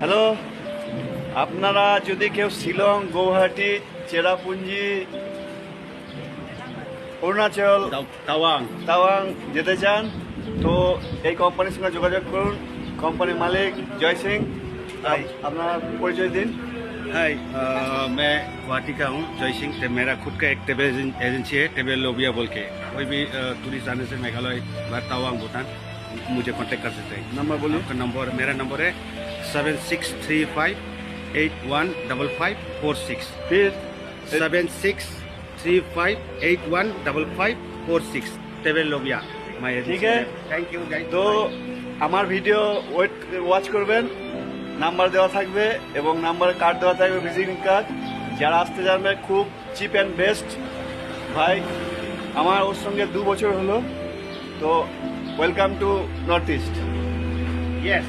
Hello, আপনারা যদি কেউ শিলং, গৌহাটি, চেরাপুঞ্জি, অরুণাচল, তাওয়াং যেতে চান তো এই কোম্পানির সঙ্গে যোগাযোগ করুন। কোম্পানির মালিক জয় সিং। আপনার পরিচয় দিন। हाय मैं गुवाहाटी का हूँ जय सिंह। मेरा खुद का एक ट्रेवल एजेंसी है, ट्रेवल लोबिया बोल के। कोई भी टूरिस्ट आने से मेघालय, तवांग, भूटान मुझे कांटेक्ट कर सकते हैं। नंबर बोलिए। मेरा नंबर है 7635815546। फिर 7635815546 ट्रेवल लोबिया माय एजेंसी। ठीक है, थैंक यू। তো আমার ভিডিও ওয়াচ করবেন, নাম্বার দেওয়া থাকবে এবং নাম্বারে কার্ড দেওয়া থাকবে, ভিজিটিং কার্ড। যারা আসতে জানবে খুব চিপ অ্যান্ড বেস্ট ভাই। আমার ওর সঙ্গে 2 বছর হলো। তো welcome to north east. Yes.